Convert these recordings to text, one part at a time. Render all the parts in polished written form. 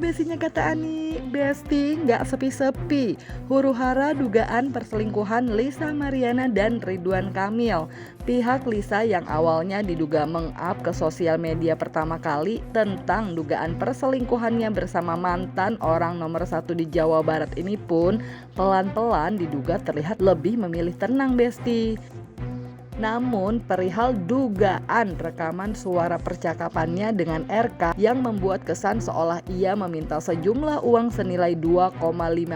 besinya kata Ani. Besti nggak sepi-sepi. Huru-hara dugaan perselingkuhan Lisa Mariana dan Ridwan Kamil. Pihak Lisa yang awalnya diduga meng-up ke sosial media pertama kali tentang dugaan perselingkuhannya bersama mantan orang nomor 1 di Jawa Barat ini pun pelan-pelan diduga terlihat lebih memilih tenang, Besti. Namun perihal dugaan rekaman suara percakapannya dengan RK yang membuat kesan seolah ia meminta sejumlah uang senilai 2,5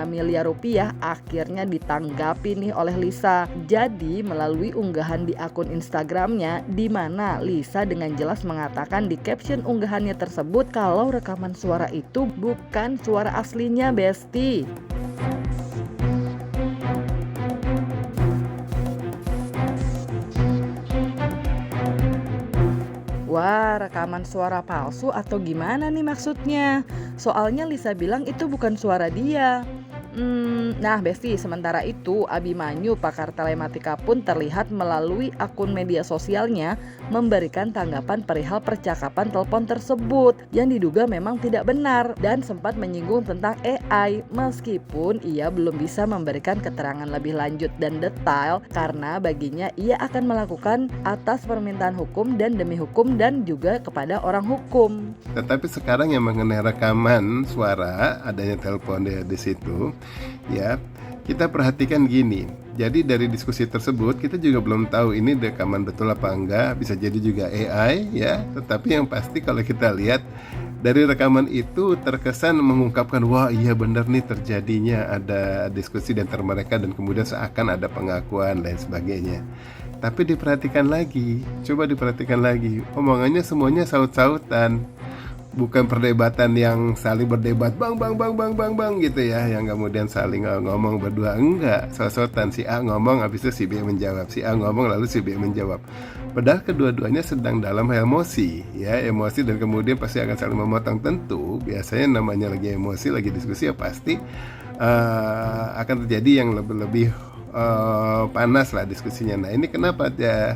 miliar rupiah akhirnya ditanggapi nih oleh Lisa. Jadi melalui unggahan di akun Instagramnya, di mana Lisa dengan jelas mengatakan di caption unggahannya tersebut kalau rekaman suara itu bukan suara aslinya, Besti. Wah, rekaman suara palsu atau gimana nih maksudnya? Soalnya Lisa bilang itu bukan suara dia. Nah Besti, sementara itu Abimanyu, pakar telematika pun terlihat melalui akun media sosialnya memberikan tanggapan perihal percakapan telepon tersebut yang diduga memang tidak benar dan sempat menyinggung tentang AI meskipun ia belum bisa memberikan keterangan lebih lanjut dan detail karena baginya ia akan melakukan atas permintaan hukum dan demi hukum dan juga kepada orang hukum. Tetapi sekarang yang mengenai rekaman suara, adanya telepon di situ, ya kita perhatikan gini. Jadi dari diskusi tersebut kita juga belum tahu ini rekaman betul apa enggak, bisa jadi juga AI ya. Tetapi yang pasti kalau kita lihat dari rekaman itu terkesan mengungkapkan wah iya benar nih terjadinya ada diskusi di antara mereka dan kemudian seakan ada pengakuan dan sebagainya. Tapi diperhatikan lagi, coba diperhatikan lagi, omongannya semuanya saut-sautan. Bukan perdebatan yang saling berdebat bang gitu ya, yang kemudian saling ngomong berdua, enggak, saut-sautan, si A ngomong habis itu si B menjawab, si A ngomong lalu si B menjawab. Padahal kedua-duanya sedang dalam emosi ya, emosi dan kemudian pasti akan saling memotong. Tentu biasanya namanya lagi emosi, lagi diskusi ya pasti akan terjadi yang lebih panas lah diskusinya. Nah ini kenapa dia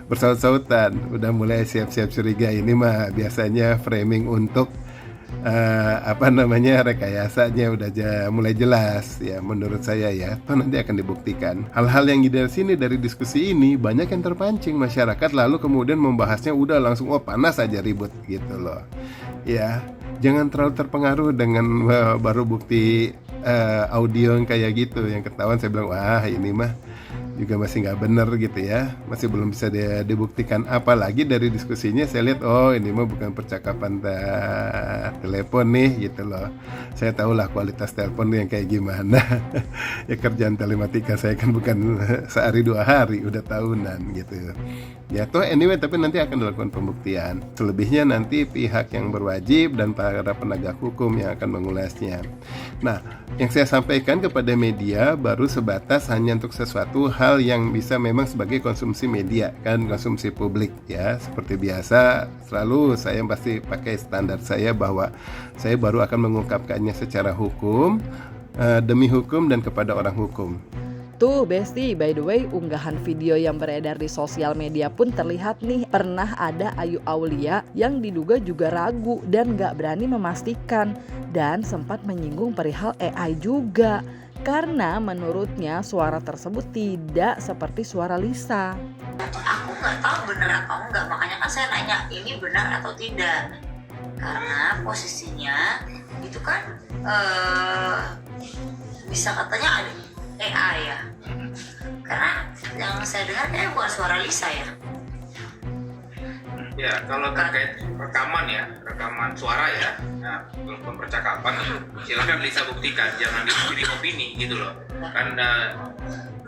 bersaut-sautan, udah mulai siap-siap curiga, ini mah biasanya framing untuk rekayasanya udah mulai jelas ya menurut saya ya. Toh nanti akan dibuktikan. Hal-hal yang dari sini dari diskusi ini banyak yang terpancing masyarakat lalu kemudian membahasnya udah langsung panas aja ribut gitu loh. Ya, jangan terlalu terpengaruh dengan baru bukti audio yang kayak gitu yang ketahuan saya bilang wah ini mah juga masih nggak benar gitu ya, masih belum bisa dibuktikan. Apalagi dari diskusinya saya lihat oh ini mah bukan percakapan telepon nih gitu loh. Saya tahu lah kualitas telepon yang kayak gimana. Ya kerjaan telematika saya kan bukan sehari 2 hari, udah tahunan gitu ya. Toh anyway, tapi nanti akan dilakukan pembuktian. Selebihnya nanti pihak yang berwajib dan para penegak hukum yang akan mengulasnya. Nah, yang saya sampaikan kepada media baru sebatas hanya untuk sesuatu hal yang bisa memang sebagai konsumsi media, kan konsumsi publik ya. Seperti biasa selalu saya pasti pakai standar saya bahwa saya baru akan mengungkapkannya secara hukum, demi hukum dan kepada orang hukum. Tuh Besti, by the way unggahan video yang beredar di sosial media pun terlihat nih pernah ada Ayu Aulia yang diduga juga ragu dan gak berani memastikan dan sempat menyinggung perihal AI juga karena menurutnya suara tersebut tidak seperti suara Lisa. Aku nggak tahu benar atau enggak, makanya kan saya nanya ini benar atau tidak, karena posisinya itu kan bisa katanya ada AI ya, karena yang saya dengar kayak bukan suara Lisa ya. Ya, kalau terkait rekaman suara ya, nah, telepon percakapan, silakan Lisa buktikan, jangan jadi opini gitu loh. Kan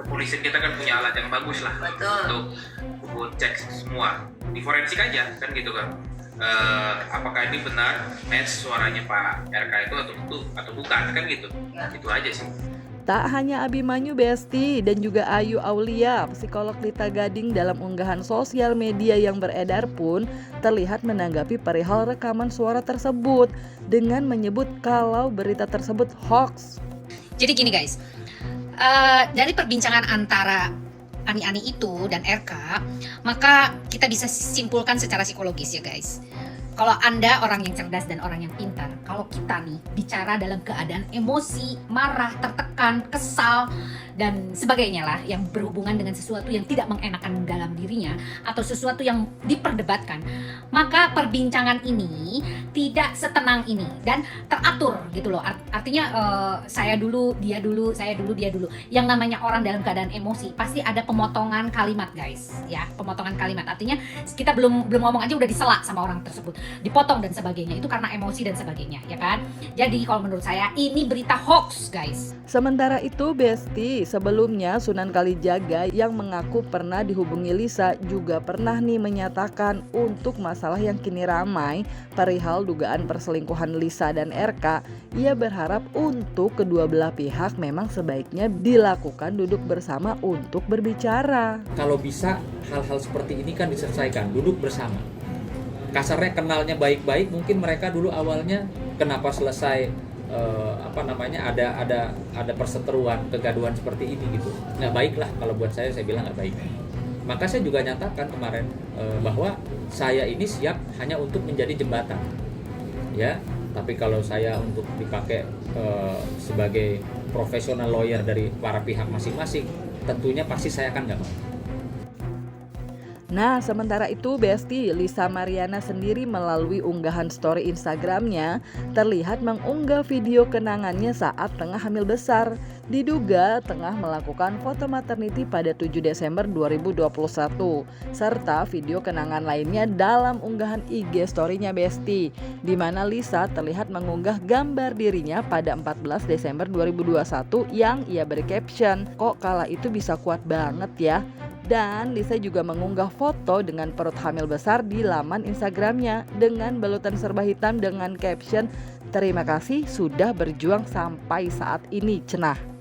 kepolisian kita kan punya alat yang bagus lah. Betul. Untuk cek semua, di forensik aja kan gitu kan. Apakah ini benar match suaranya Pak RK itu atau bukan kan gitu. Ya. Itu aja sih. Tak hanya Abimanyu Besti dan juga Ayu Aulia, psikolog Lita Gading dalam unggahan sosial media yang beredar pun terlihat menanggapi perihal rekaman suara tersebut dengan menyebut kalau berita tersebut hoax. Jadi gini guys, dari perbincangan antara Ani itu dan RK, maka kita bisa simpulkan secara psikologis ya guys. kalau Anda orang yang cerdas dan orang yang pintar, kalau kita nih bicara dalam keadaan emosi, marah, tertekan, kesal, dan sebagainya lah, yang berhubungan dengan sesuatu yang tidak mengenakan dalam dirinya, atau sesuatu yang diperdebatkan, maka perbincangan ini tidak setenang ini, dan teratur gitu loh. Artinya saya dulu, dia dulu, saya dulu, dia dulu. Yang namanya orang dalam keadaan emosi, pasti ada pemotongan kalimat guys, ya, pemotongan kalimat. Artinya kita belum ngomong aja udah disela sama orang tersebut, dipotong dan sebagainya, itu karena emosi dan sebagainya, ya kan? Jadi kalau menurut saya ini berita hoax guys. Sementara itu Besti, sebelumnya Sunan Kalijaga yang mengaku pernah dihubungi Lisa juga pernah nih menyatakan untuk masalah yang kini ramai perihal dugaan perselingkuhan Lisa dan RK, ia berharap untuk kedua belah pihak memang sebaiknya dilakukan duduk bersama untuk berbicara. Kalau bisa hal-hal seperti ini kan diselesaikan, duduk bersama. Kasarnya kenalnya baik-baik, mungkin mereka dulu awalnya kenapa selesai ada perseteruan, kegaduhan seperti ini gitu. Nggak baik lah, kalau buat saya bilang nggak baik. Maka saya juga nyatakan kemarin bahwa saya ini siap hanya untuk menjadi jembatan, ya. Tapi kalau saya untuk dipakai sebagai profesional lawyer dari para pihak masing-masing, tentunya pasti saya akan nggak mau. Nah, sementara itu Besti, Lisa Mariana sendiri melalui unggahan story Instagramnya terlihat mengunggah video kenangannya saat tengah hamil besar. Diduga tengah melakukan foto maternity pada 7 Desember 2021. Serta video kenangan lainnya dalam unggahan IG story-nya Besti, di mana Lisa terlihat mengunggah gambar dirinya pada 14 Desember 2021 yang ia beri caption, "Kok kala itu bisa kuat banget ya?" Dan Lisa juga mengunggah foto dengan perut hamil besar di laman Instagramnya dengan balutan serba hitam dengan caption, "Terima kasih sudah berjuang sampai saat ini, cenah."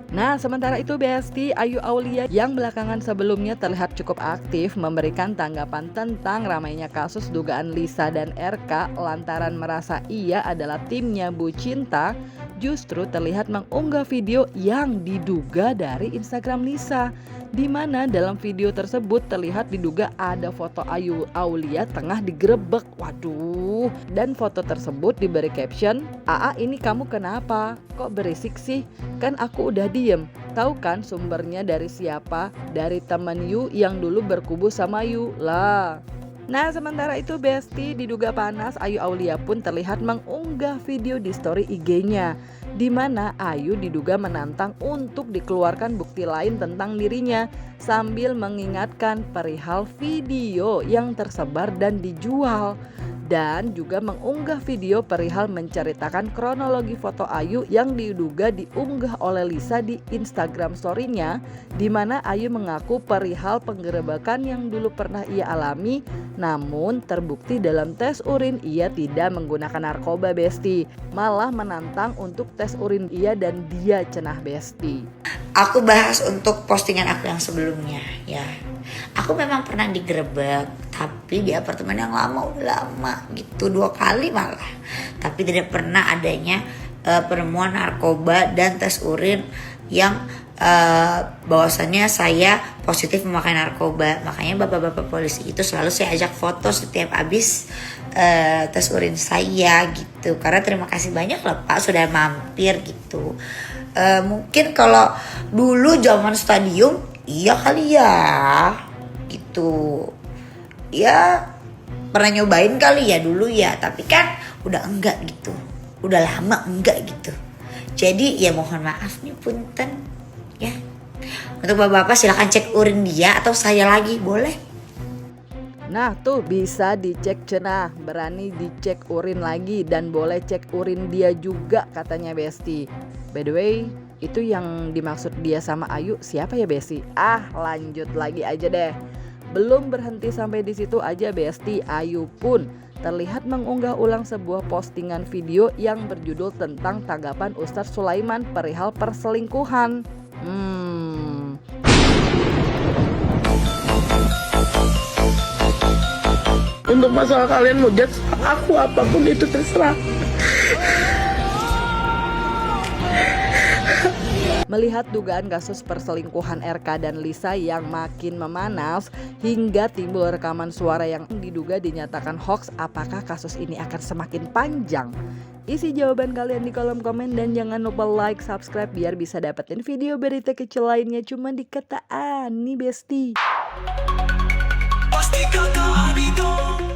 Nah, sementara itu Besti, Ayu Aulia yang belakangan sebelumnya terlihat cukup aktif memberikan tanggapan tentang ramainya kasus dugaan Lisa dan RK lantaran merasa ia adalah timnya Bu Cinta, justru terlihat mengunggah video yang diduga dari Instagram Lisa, di mana dalam video tersebut terlihat diduga ada foto Ayu Aulia tengah digerebek. Waduh, dan foto tersebut diberi caption, "Aa, ini kamu kenapa? Kok berisik sih? Kan aku udah diem. Tahu kan sumbernya dari siapa? Dari temen Yu yang dulu berkubu sama Yu lah." Nah, sementara itu Besti, diduga panas, Ayu Aulia pun terlihat mengunggah video di story IG-nya, di mana Ayu diduga menantang untuk dikeluarkan bukti lain tentang dirinya sambil mengingatkan perihal video yang tersebar dan dijual. Dan juga mengunggah video perihal menceritakan kronologi foto Ayu yang diduga diunggah oleh Lisa di Instagram story-nya, di mana Ayu mengaku perihal penggerebekan yang dulu pernah ia alami, namun terbukti dalam tes urin ia tidak menggunakan narkoba Besti, malah menantang untuk tes urin ia dan dia, cenah Besti. Aku bahas untuk postingan aku yang sebelumnya ya. Aku memang pernah digerebek, tapi di apartemen yang lama, udah lama gitu, 2 kali malah. Tapi tidak pernah adanya penemuan narkoba dan tes urin yang bahwasannya saya positif memakai narkoba. Makanya bapak-bapak polisi itu selalu saya ajak foto setiap habis tes urin saya gitu. Karena terima kasih banyak loh Pak sudah mampir gitu. Mungkin kalau dulu zaman stadium iya kali ya gitu, ya pernah nyobain kali ya dulu ya, tapi kan udah enggak gitu, udah lama enggak gitu. Jadi ya mohon maaf nih punten ya. Untuk bapak-bapak silakan cek urin dia atau saya lagi boleh. Nah tuh bisa dicek cenah, berani dicek urin lagi dan boleh cek urin dia juga katanya Besti. By the way, itu yang dimaksud dia sama Ayu siapa ya Besti? Lanjut lagi aja deh. Belum berhenti sampai di situ aja Besti, Ayu pun terlihat mengunggah ulang sebuah postingan video yang berjudul tentang tanggapan Ustadz Sulaiman perihal perselingkuhan. Untuk masalah kalian mau judge aku apapun itu terserah. Melihat dugaan kasus perselingkuhan RK dan Lisa yang makin memanas hingga timbul rekaman suara yang diduga dinyatakan hoax, apakah kasus ini akan semakin panjang? Isi jawaban kalian di kolom komen dan jangan lupa like, subscribe biar bisa dapetin video berita kecil lainnya cuma di Kata Ani Besti. Pasti kakak Ani dong.